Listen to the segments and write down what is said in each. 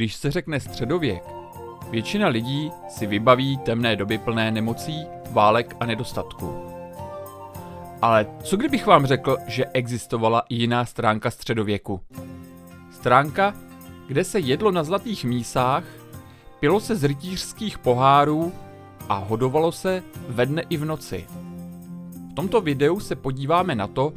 Když se řekne středověk, většina lidí si vybaví temné doby plné nemocí, válek a nedostatku. Ale co kdybych vám řekl, že existovala i jiná stránka středověku? Stránka, kde se jedlo na zlatých mísách, pilo se z rytířských pohárů a hodovalo se ve dne i v noci. V tomto videu se podíváme na to,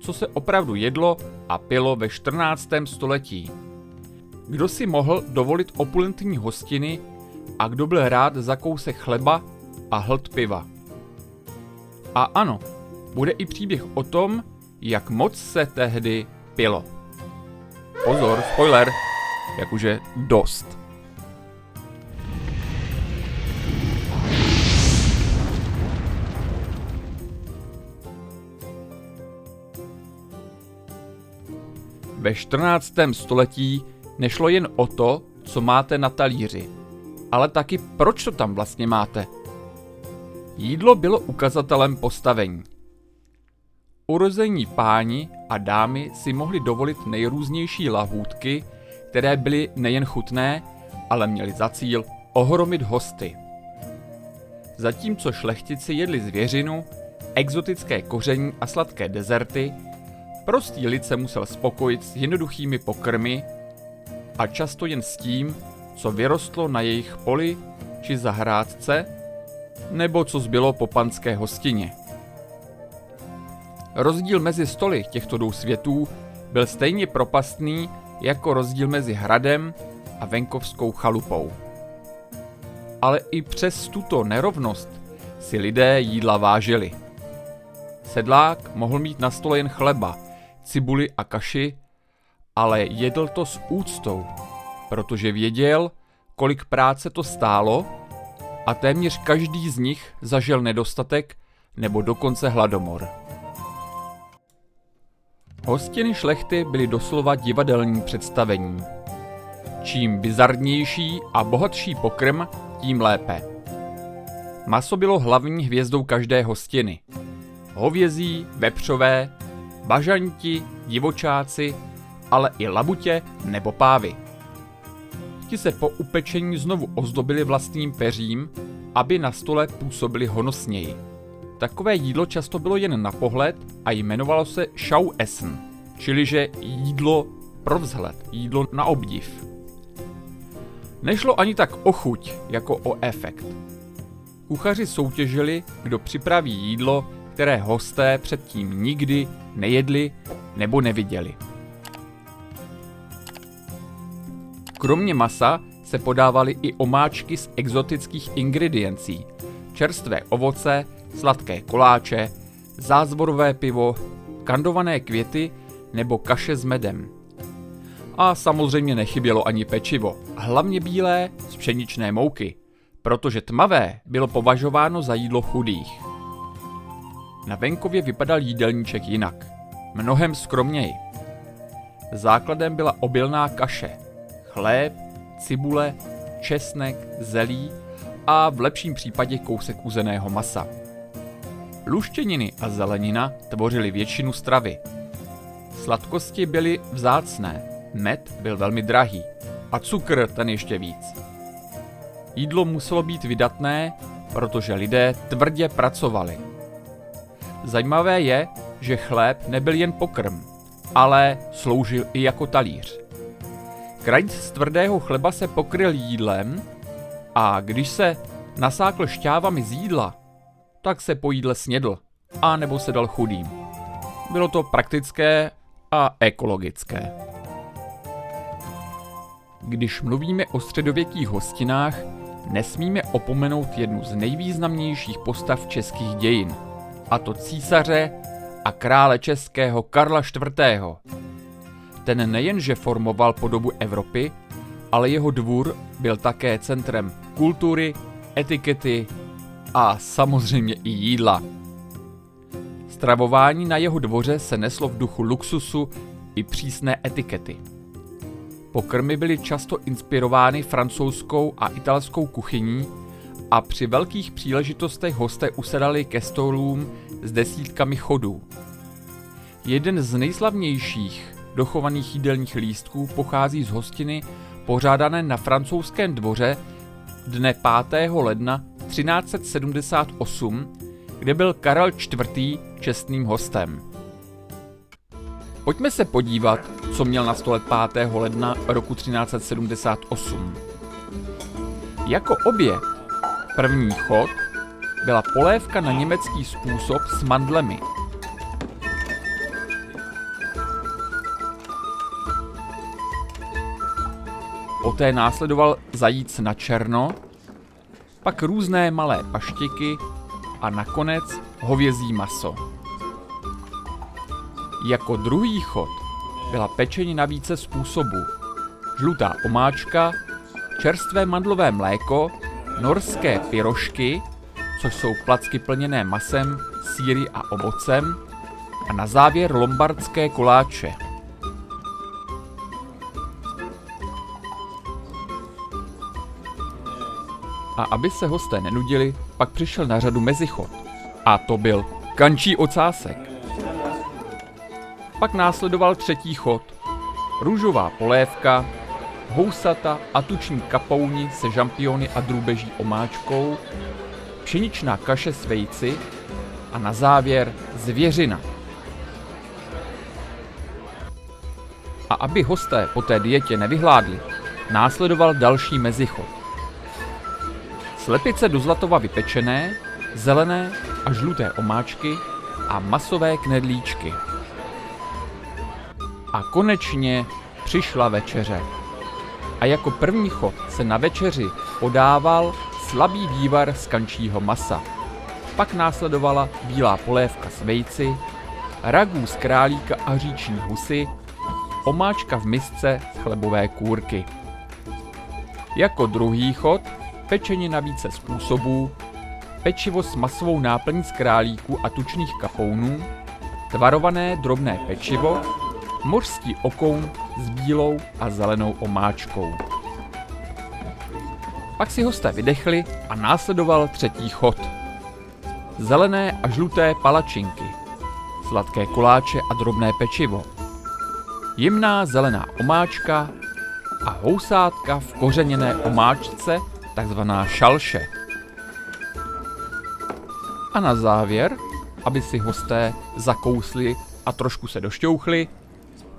co se opravdu jedlo a pilo ve 14. století. Kdo si mohl dovolit opulentní hostiny a kdo byl rád za kousek chleba a hltť piva. A ano, bude i příběh o tom, jak moc se tehdy pilo. Pozor, spoiler, jakože dost. Ve 14. století nešlo jen o to, co máte na talíři, ale taky proč to tam vlastně máte. Jídlo bylo ukazatelem postavení. Urození páni a dámy si mohli dovolit nejrůznější lahůdky, které byly nejen chutné, ale měly za cíl ohromit hosty. Zatímco šlechtici jedli zvěřinu, exotické koření a sladké dezerty, prostý lid se musel spokojit s jednoduchými pokrmy a často jen s tím, co vyrostlo na jejich poli či zahrádce, nebo co zbylo po panské hostině. Rozdíl mezi stoly těchto dvou světů byl stejně propastný jako rozdíl mezi hradem a venkovskou chalupou. Ale i přes tuto nerovnost si lidé jídla vážili. Sedlák mohl mít na stole jen chleba, cibuli a kaši, ale jedl to s úctou, protože věděl, kolik práce to stálo a téměř každý z nich zažil nedostatek nebo dokonce hladomor. Hostiny šlechty byly doslova divadelní představení. Čím bizarnější a bohatší pokrm, tím lépe. Maso bylo hlavní hvězdou každé hostiny. Hovězí, vepřové, bažanti, divočáci, ale i labutě nebo pávy. Ti se po upečení znovu ozdobili vlastním peřím, aby na stole působili honosněji. Takové jídlo často bylo jen na pohled a jmenovalo se Schauessen, čiliže jídlo pro vzhled, jídlo na obdiv. Nešlo ani tak o chuť, jako o efekt. Kuchaři soutěžili, kdo připraví jídlo, které hosté předtím nikdy nejedli nebo neviděli. Kromě masa se podávaly i omáčky z exotických ingrediencí, čerstvé ovoce, sladké koláče, zázvorové pivo, kandované květy nebo kaše s medem. A samozřejmě nechybělo ani pečivo, hlavně bílé z pšeničné mouky, protože tmavé bylo považováno za jídlo chudých. Na venkově vypadal jídelníček jinak, mnohem skromněji. Základem byla obilná kaše, chléb, cibule, česnek, zelí a v lepším případě kousek uzeného masa. Luštěniny a zelenina tvořily většinu stravy. Sladkosti byly vzácné, med byl velmi drahý a cukr ten ještě víc. Jídlo muselo být vydatné, protože lidé tvrdě pracovali. Zajímavé je, že chléb nebyl jen pokrm, ale sloužil i jako talíř. Krajíc z tvrdého chleba se pokryl jídlem a když se nasákl šťávami z jídla, tak se po jídle snědl, a nebo se dal chudým. Bylo to praktické a ekologické. Když mluvíme o středověkých hostinách, nesmíme opomenout jednu z nejvýznamnějších postav českých dějin, a to císaře a krále českého Karla IV. Ten nejenže formoval podobu Evropy, ale jeho dvůr byl také centrem kultury, etikety a samozřejmě i jídla. Stravování na jeho dvoře se neslo v duchu luxusu i přísné etikety. Pokrmy byly často inspirovány francouzskou a italskou kuchyní a při velkých příležitostech hosté usedali ke stolům s desítkami chodů. Jeden z nejslavnějších dochovaných jídelních lístků pochází z hostiny pořádané na francouzském dvoře dne 5. ledna 1378, kde byl Karel IV. Čestným hostem. Pojďme se podívat, co měl na stole 5. ledna roku 1378. Jako oběd první chod byla polévka na německý způsob s mandlemi. Poté následoval zajíc na černo, pak různé malé paštiky a nakonec hovězí maso. Jako druhý chod byla pečení na více způsobů. Žlutá omáčka, čerstvé mandlové mléko, norské pyrošky, což jsou placky plněné masem, sýry a ovocem, a na závěr lombardské koláče. A aby se hosté nenudili, pak přišel na řadu mezichod. A to byl kančí ocásek. Pak následoval třetí chod. Růžová polévka, housata a tuční kapouni se žampiony a drůbeží omáčkou, pšeničná kaše s vejci a na závěr zvěřina. A aby hosté po té dietě nevyhládli, následoval další mezichod. Slepice do zlatova vypečené, zelené a žluté omáčky a masové knedlíčky. A konečně přišla večeře. A jako první chod se na večeři podával slabý vývar z kančího masa. Pak následovala bílá polévka s vejci, ragú z králíka a říční husy, omáčka v misce z chlebové kůrky. Jako druhý chod pečení na více způsobů, pečivo s masovou náplní z králíku a tučných kapounů, tvarované drobné pečivo, mořský okoun s bílou a zelenou omáčkou. Pak si hosté vydechli a následoval třetí chod. Zelené a žluté palačinky, sladké koláče a drobné pečivo, jemná zelená omáčka a housátka v kořeněné omáčce, takzvaná šalše. A na závěr, aby si hosté zakousli a trošku se došťouchli,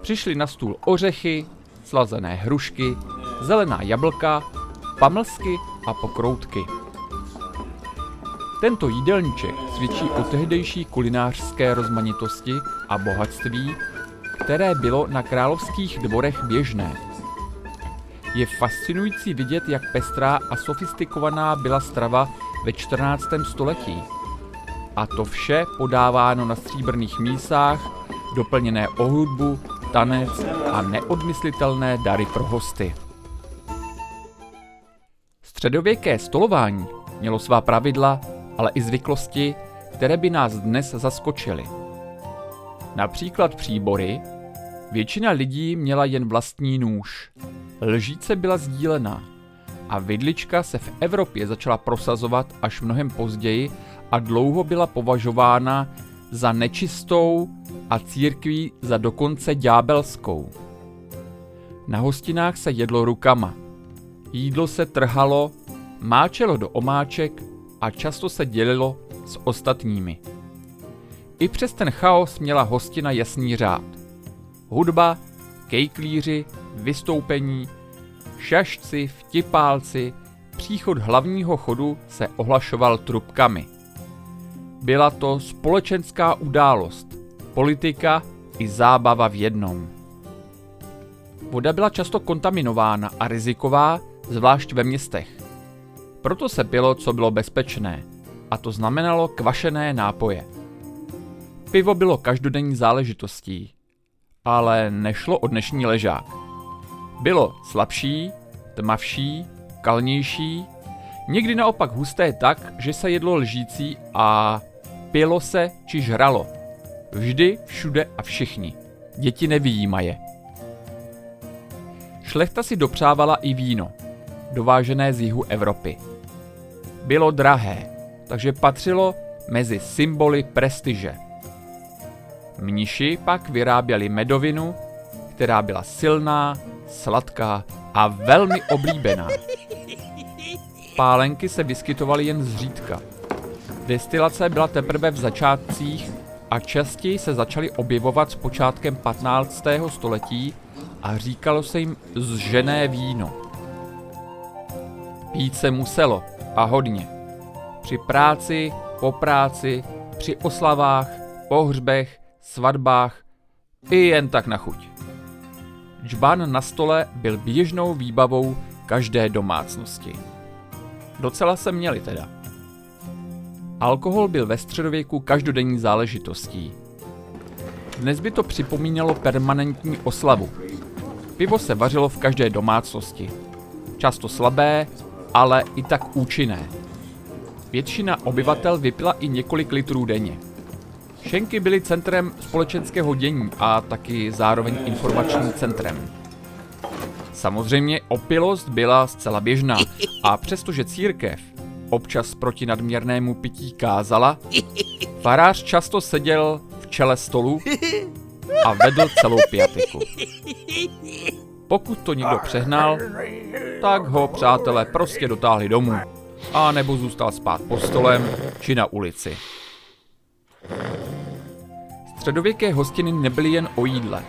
přišly na stůl ořechy, slazené hrušky, zelená jablka, pamlsky a pokroutky. Tento jídelníček svědčí o tehdejší kulinářské rozmanitosti a bohatství, které bylo na královských dvorech běžné. Je fascinující vidět, jak pestrá a sofistikovaná byla strava ve 14. století. A to vše podáváno na stříbrných mísách, doplněné o hudbu, tanec a neodmyslitelné dary pro hosty. Středověké stolování mělo svá pravidla, ale i zvyklosti, které by nás dnes zaskočily. Například příbory. Většina lidí měla jen vlastní nůž. Lžíce byla sdílená a vidlička se v Evropě začala prosazovat až mnohem později a dlouho byla považována za nečistou a církví za dokonce ďábelskou. Na hostinách se jedlo rukama. Jídlo se trhalo, máčelo do omáček a často se dělilo s ostatními. I přes ten chaos měla hostina jasný řád. Hudba, kejklíři, vystoupení, šašci, vtipálci, příchod hlavního chodu se ohlašoval trubkami. Byla to společenská událost, politika i zábava v jednom. Voda byla často kontaminována a riziková, zvlášť ve městech. Proto se pilo, co bylo bezpečné, a to znamenalo kvašené nápoje. Pivo bylo každodenní záležitostí, ale nešlo o dnešní ležák. Bylo slabší, tmavší, kalnější, někdy naopak husté tak, že se jedlo lžící a pilo se či žralo. Vždy, všude a všichni. Děti nevyjímaje. Šlechta si dopřávala i víno, dovážené z jihu Evropy. Bylo drahé, takže patřilo mezi symboly prestiže. Mniši pak vyráběli medovinu, která byla silná, sladká a velmi oblíbená. Pálenky se vyskytovaly jen zřídka. Destilace byla teprve v začátcích a častěji se začaly objevovat s počátkem 15. století a říkalo se jim zžené víno. Pít se muselo a hodně. Při práci, po práci, při oslavách, pohřbech, svatbách i jen tak na chuť. Džbán na stole byl běžnou výbavou každé domácnosti. Docela se měli teda. Alkohol byl ve středověku každodenní záležitostí. Dnes by to připomínalo permanentní oslavu. Pivo se vařilo v každé domácnosti. Často slabé, ale i tak účinné. Většina obyvatel vypila i několik litrů denně. Šenky byly centrem společenského dění a taky zároveň informačním centrem. Samozřejmě opilost byla zcela běžná a přestože církev občas proti nadměrnému pití kázala, farář často seděl v čele stolu a vedl celou piatiku. Pokud to někdo přehnal, tak ho přátelé prostě dotáhli domů, a nebo zůstal spát pod stolem či na ulici. Středověké hostiny nebyly jen o jídle.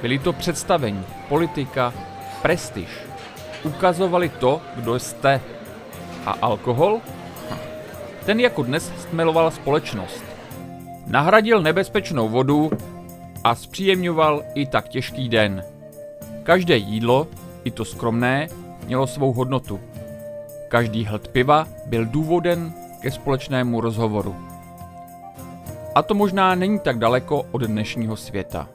Byly to představení, politika, prestiž. Ukazovali to, kdo jste. A alkohol? Ten jako dnes stmeloval společnost. Nahradil nebezpečnou vodu a zpříjemňoval i tak těžký den. Každé jídlo, i to skromné, mělo svou hodnotu. Každý hled piva byl důvodem ke společnému rozhovoru. A to možná není tak daleko od dnešního světa.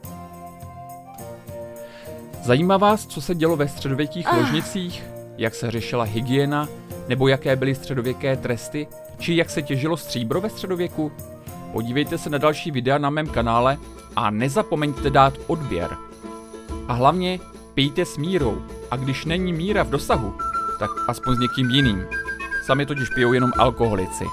Zajímá vás, co se dělo ve středověkých ložnicích? Jak se řešila hygiena? Nebo jaké byly středověké tresty? Či jak se těžilo stříbro ve středověku? Podívejte se na další videa na mém kanále a nezapomeňte dát odběr. A hlavně pijte s mírou. A když není míra v dosahu, tak aspoň s někým jiným. Sami totiž pijou jenom alkoholici.